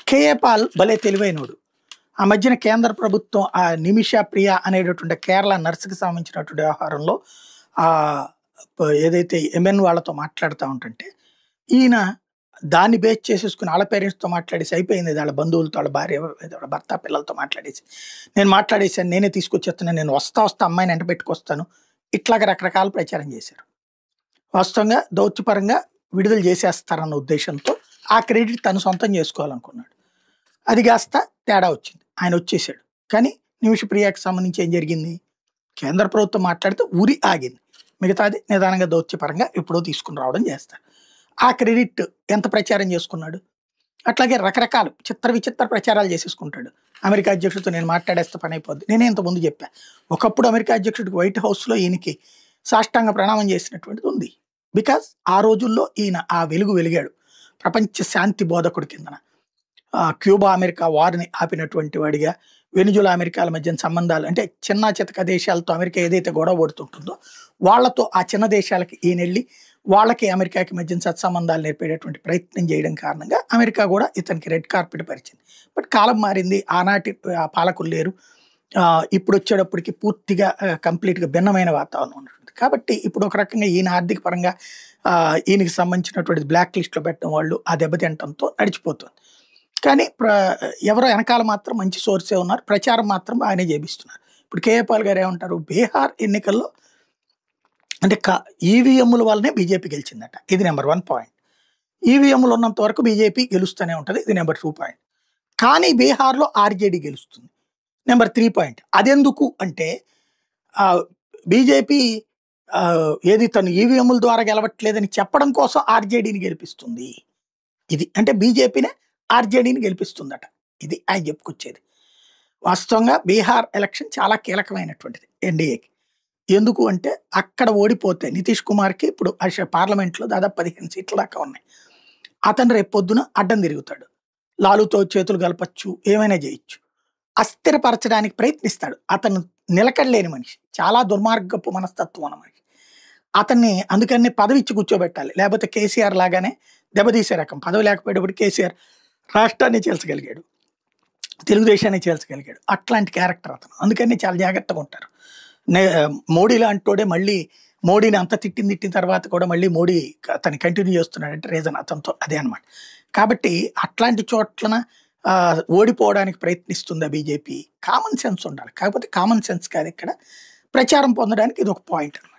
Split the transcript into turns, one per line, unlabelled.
KA Paul భలే తెలివైనోడు. ఆ మధ్యన కేంద్ర ప్రభుత్వం ఆ నిమిషా ప్రియ అనేటటువంటి కేరళ నర్సుకి సంబంధించినటువంటి వ్యవహారంలో ఏదైతే ఎంఎన్ వాళ్ళతో మాట్లాడుతూ ఉంటుంటే ఈయన దాన్ని బేస్ చేసేసుకుని వాళ్ళ పేరెంట్స్తో మాట్లాడేసి అయిపోయింది. వాళ్ళ బంధువులతో, వాళ్ళ భార్య, వాళ్ళ భర్త, పిల్లలతో మాట్లాడేసి నేను మాట్లాడేసాను, నేనే తీసుకొచ్చేస్తున్నాను, నేను వస్తా అమ్మాయిని ఎంట పెట్టుకొస్తాను, ఇట్లాగ రకరకాల ప్రచారం చేశారు. వాస్తవంగా దౌత్యపరంగా విడుదల చేసేస్తారన్న ఉద్దేశంతో ఆ క్రెడిట్ తను సొంతం చేసుకోవాలనుకున్నాడు. అది కాస్త తేడా వచ్చింది, ఆయన వచ్చేసాడు. కానీ నిమిషప్రియకి సంబంధించి ఏం జరిగింది, కేంద్ర ప్రభుత్వం మాట్లాడితే ఉరి ఆగింది, మిగతాది నిదానంగా దౌత్యపరంగా ఎప్పుడో తీసుకుని రావడం చేస్తారు. ఆ క్రెడిట్ ఎంత ప్రచారం చేసుకున్నాడు. అట్లాగే రకరకాల విచిత్ర ప్రచారాలు చేసేసుకుంటాడు. అమెరికా అధ్యక్షుడితో నేను మాట్లాడేస్తే పని అయిపోద్ది. నేనే ఇంతకుముందు చెప్పా, ఒకప్పుడు అమెరికా అధ్యక్షుడికి వైట్ హౌస్లో ఈయనకి సాష్టాంగ ప్రణామం చేసినటువంటిది ఉంది. బికాజ్ ఆ రోజుల్లో ఈయన ఆ వెలిగాడు, ప్రపంచ శాంతి బోధకుడి కిందన. క్యూబా అమెరికా వార్ని ఆపినటువంటి వాడిగా, వెనుజులా అమెరికాల మధ్య సంబంధాలు అంటే చిన్న చితక దేశాలతో అమెరికా ఏదైతే గొడవ పడుతుంటుందో వాళ్లతో ఆ చిన్న దేశాలకి ఈయన వెళ్ళి వాళ్ళకి అమెరికాకి మధ్య సత్సంబంధాలు నేర్పేటటువంటి ప్రయత్నం చేయడం కారణంగా అమెరికా కూడా ఇతనికి రెడ్ కార్పెట్ పరిచింది. బట్ కాలం మారింది, ఆనాటి పాలకులు లేరు. ఇప్పుడు వచ్చేటప్పటికి పూర్తిగా కంప్లీట్గా భిన్నమైన వాతావరణం ఉంటుంది. కాబట్టి ఇప్పుడు ఒక రకంగా ఈయన ఆర్థిక పరంగా ఈయనకి సంబంధించినటువంటి బ్లాక్ లిస్ట్లో పెట్టడం వాళ్ళు ఆ దెబ్బతింటంతో నడిచిపోతుంది. కానీ ఎవరో వెనకాల మాత్రం మంచి సోర్సే ఉన్నారు, ప్రచారం మాత్రం ఆయనే చేపిస్తున్నారు. ఇప్పుడు కేఏ పాల్ గారు ఏమంటారు, బీహార్ ఎన్నికల్లో అంటే ఈవీఎంల వల్లనే బీజేపీ గెలిచిందట. ఇది నెంబర్ 1 పాయింట్. ఈవీఎంలు ఉన్నంత వరకు బీజేపీ గెలుస్తూనే ఉంటుంది, ఇది నెంబర్ 2 పాయింట్. కానీ బీహార్లో ఆర్జేడీ గెలుస్తుంది, నెంబర్ 3 పాయింట్. అదెందుకు అంటే బీజేపీ ఏది తను ఈవీఎంల ద్వారా గెలవట్లేదని చెప్పడం కోసం ఆర్జేడీని గెలిపిస్తుంది. ఇది అంటే బీజేపీనే ఆర్జేడీని గెలిపిస్తుందట. ఇది ఆయన చెప్పుకొచ్చేది. వాస్తవంగా బీహార్ ఎలక్షన్ చాలా కీలకమైనటువంటిది ఎన్డీఏకి. ఎందుకు అంటే అక్కడ ఓడిపోతే నితీష్ కుమార్కి ఇప్పుడు పార్లమెంట్లో దాదాపు 15 సీట్ల దాకా ఉన్నాయి. అతను రేపు పొద్దున అడ్డం తిరుగుతాడు, లాలుతో చేతులు కలపచ్చు, ఏమైనా చేయొచ్చు, అస్థిరపరచడానికి ప్రయత్నిస్తాడు. అతను నిలకడలేని మనిషి, చాలా దుర్మార్గపు మనస్తత్వం అన్న మనిషి. అతన్ని అందుకని పదవి ఇచ్చి కూర్చోబెట్టాలి, లేకపోతే కేసీఆర్ లాగానే దెబ్బతీసే రకం. పదవి లేకపోయేటప్పుడు కేసీఆర్ రాష్ట్రాన్ని చేల్చగలిగాడు, తెలుగుదేశాన్ని చేల్చగలిగాడు, అట్లాంటి క్యారెక్టర్ అతను. అందుకని చాలా జాగ్రత్తగా ఉంటారు. మోడీ లాంటోడే మళ్ళీ మోడీని అంత తిట్టిన తర్వాత కూడా మళ్ళీ మోడీ అతన్ని కంటిన్యూ చేస్తున్నాడంటే రీజన్ అతనితో అదే అనమాట. కాబట్టి అట్లాంటి చోట్లన ఓడిపోవడానికి ప్రయత్నిస్తుందా బీజేపీ? కామన్ సెన్స్ ఉండాలి. కాకపోతే కామన్ సెన్స్ కాదు, ఇక్కడ ప్రచారం పొందడానికి ఇది ఒక పాయింట్ అనమాట.